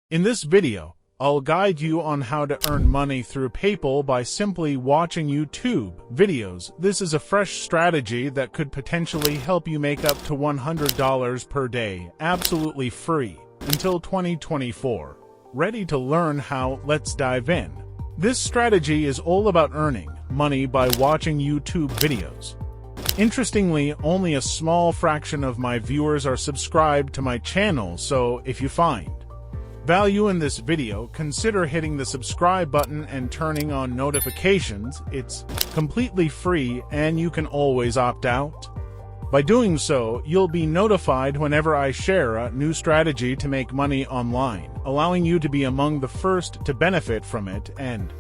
In this video, I'll guide you on how to earn money through PayPal by simply watching YouTube videos. This is a fresh strategy that could potentially help you make up to $100 per day, absolutely free, until 2024. Ready to learn how? Let's dive in. This strategy is all about earning money by watching YouTube videos. Interestingly, only a small fraction of my viewers are subscribed to my channel, so if you find value in this video, consider hitting the subscribe button and turning on notifications. It's completely free and you can always opt out. By doing so, you'll be notified whenever I share a new strategy to make money online, allowing you to be among the first to benefit from it and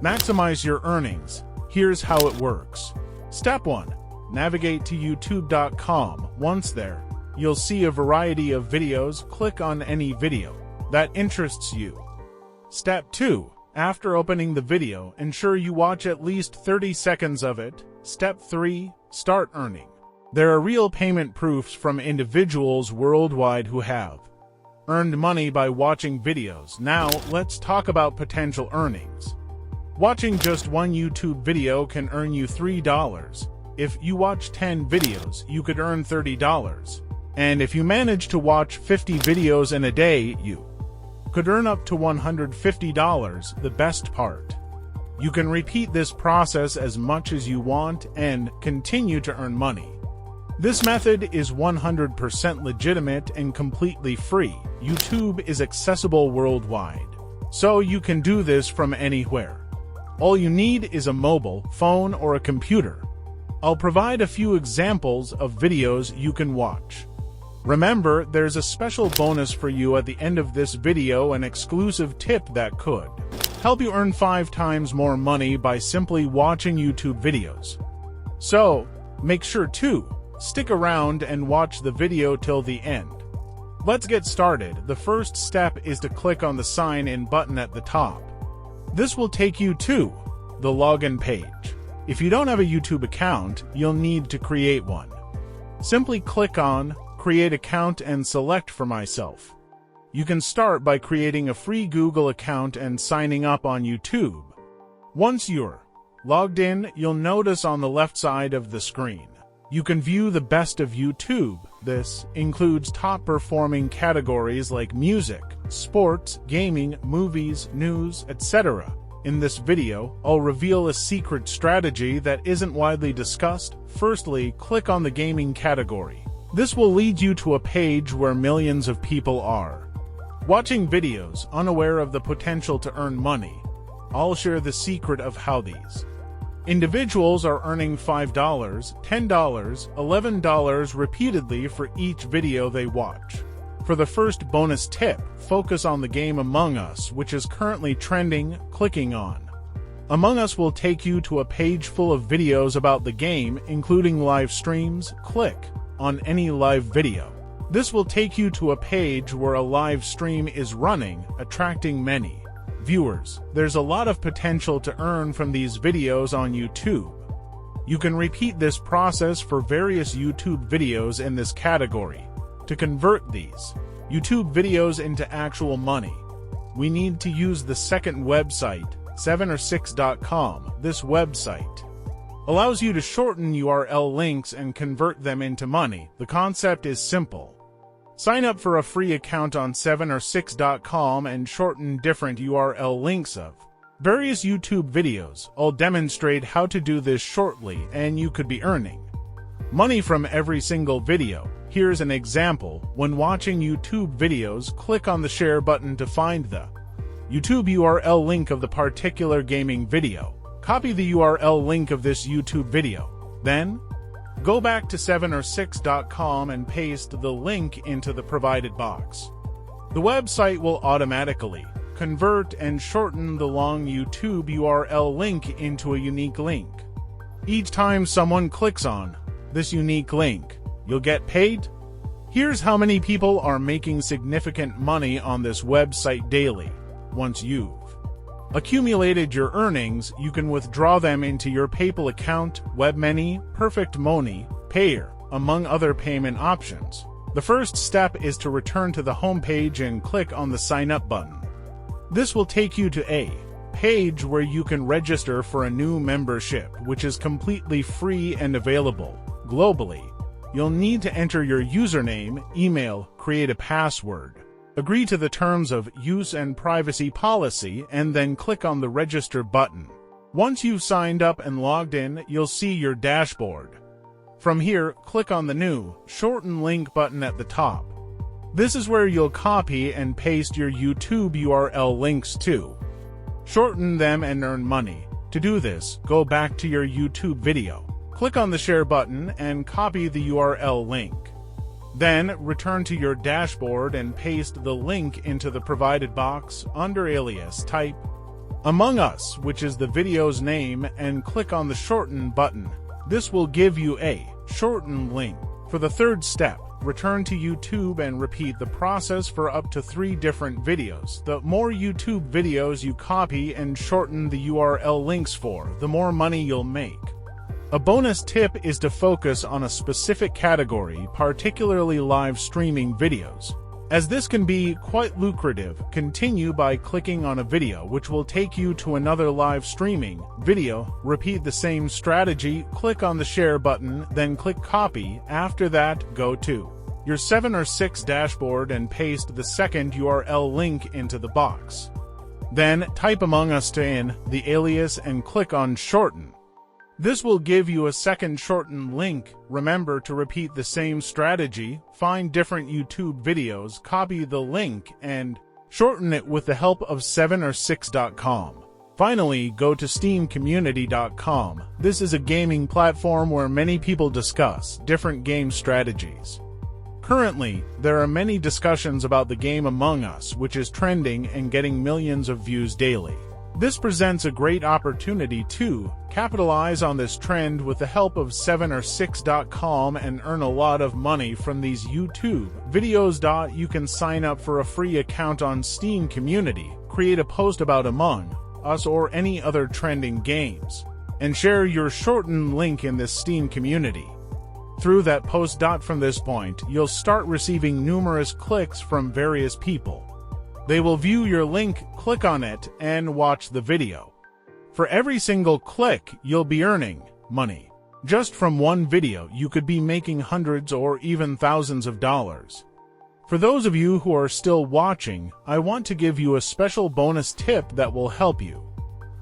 maximize your earnings. Here's how it works. Step 1. Navigate to youtube.com. Once there, you'll see a variety of videos. Click on any video that interests you. Step 2. After opening the video, ensure you watch at least 30 seconds of it. Step 3. Start earning. There are real payment proofs from individuals worldwide who have earned money by watching videos. Now, let's talk about potential earnings. Watching just one YouTube video can earn you $3. If you watch 10 videos, you could earn $30. And if you manage to watch 50 videos in a day, you could earn up to $150. The best part, you can repeat this process as much as you want and continue to earn money. This method is 100% legitimate and completely free. YouTube is accessible worldwide, so you can do this from anywhere. All you need is a mobile phone or a computer. I'll provide a few examples of videos you can watch. Remember, there's a special bonus for you at the end of this video, an exclusive tip that could help you earn 5 times more money by simply watching YouTube videos. So, make sure to stick around and watch the video till the end. Let's get started. The first step is to click on the sign in button at the top. This will take you to the login page. If you don't have a YouTube account, you'll need to create one. Simply click on Create Account and select For Myself. You can start by creating a free Google account and signing up on YouTube. Once you're logged in, you'll notice on the left side of the screen, you can view the best of YouTube. This includes top-performing categories like music, sports, gaming, movies, news, etc. In this video, I'll reveal a secret strategy that isn't widely discussed. Firstly, click on the gaming category. This will lead you to a page where millions of people are watching videos, unaware of the potential to earn money. I'll share the secret of how these individuals are earning $5, $10, $11 repeatedly for each video they watch. For the first bonus tip, focus on the game Among Us, which is currently trending. Clicking on Among Us will take you to a page full of videos about the game, including live streams. Click on any live video. This will take you to a page where a live stream is running, attracting many viewers. There's a lot of potential to earn from these videos on YouTube. You can repeat this process for various YouTube videos in this category. To convert these YouTube videos into actual money, we need to use the second website, 7or6.com. This website allows you to shorten URL links and convert them into money. The concept is simple. Sign up for a free account on 7or6.com and shorten different URL links of various YouTube videos. I'll demonstrate how to do this shortly, and you could be earning money from every single video. Here's an example. When watching YouTube videos, click on the share button to find the YouTube URL link of the particular gaming video. Copy the URL link of this YouTube video. Then, go back to 7or6.com and paste the link into the provided box. The website will automatically convert and shorten the long YouTube URL link into a unique link. Each time someone clicks on this unique link, you'll get paid. Here's how many people are making significant money on this website daily. Once you've accumulated your earnings, you can withdraw them into your PayPal account, WebMoney, Perfect Money, Payer, among other payment options. The first step is to return to the home page and click on the Sign Up button. This will take you to a page where you can register for a new membership, which is completely free and available globally. You'll need to enter your username, email, create a password, agree to the terms of use and privacy policy, and then click on the Register button. Once you've signed up and logged in, you'll see your dashboard. From here, click on the new Shorten Link button at the top. This is where you'll copy and paste your YouTube URL links to. Shorten them and earn money. To do this, go back to your YouTube video. Click on the Share button and copy the URL link. Then, return to your dashboard and paste the link into the provided box under alias. Type Among Us, which is the video's name, and click on the Shorten button. This will give you a shortened link. For the third step, return to YouTube and repeat the process for up to 3 different videos. The more YouTube videos you copy and shorten the URL links for, the more money you'll make. A bonus tip is to focus on a specific category, particularly live streaming videos. As this can be quite lucrative, continue by clicking on a video which will take you to another live streaming video. Repeat the same strategy, click on the Share button, then click Copy. After that, go to your 7 or 6 dashboard and paste the second URL link into the box. Then, type Among Us in the alias and click on Shorten. This will give you a second shortened link. Remember to repeat the same strategy, find different YouTube videos, copy the link, and shorten it with the help of 7or6.com. Finally, go to steamcommunity.com. This is a gaming platform where many people discuss different game strategies. Currently, there are many discussions about the game Among Us, which is trending and getting millions of views daily. This presents a great opportunity to capitalize on this trend with the help of 7or6.com and earn a lot of money from these YouTube videos. You can sign up for a free account on Steam Community, create a post about Among Us or any other trending games, and share your shortened link in this Steam community. Through that post. From this point, you'll start receiving numerous clicks from various people. They will view your link, click on it, and watch the video. For every single click, you'll be earning money. Just from one video, you could be making hundreds or even thousands of dollars. For those of you who are still watching, I want to give you a special bonus tip that will help you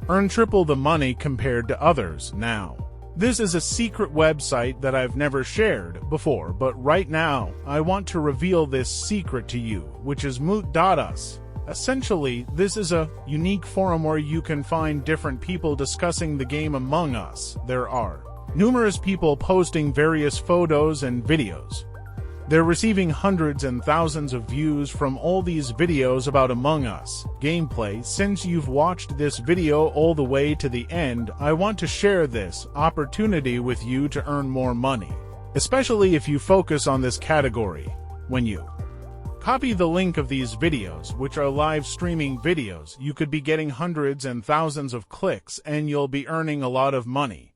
earn triple the money compared to others now. This is a secret website that I've never shared before, but right now, I want to reveal this secret to you, which is Moot.us. Essentially, this is a unique forum where you can find different people discussing the game Among Us. There are numerous people posting various photos and videos. They're receiving hundreds and thousands of views from all these videos about Among Us gameplay. Since you've watched this video all the way to the end, I want to share this opportunity with you to earn more money, especially if you focus on this category. When you copy the link of these videos, which are live streaming videos, you could be getting hundreds and thousands of clicks and you'll be earning a lot of money.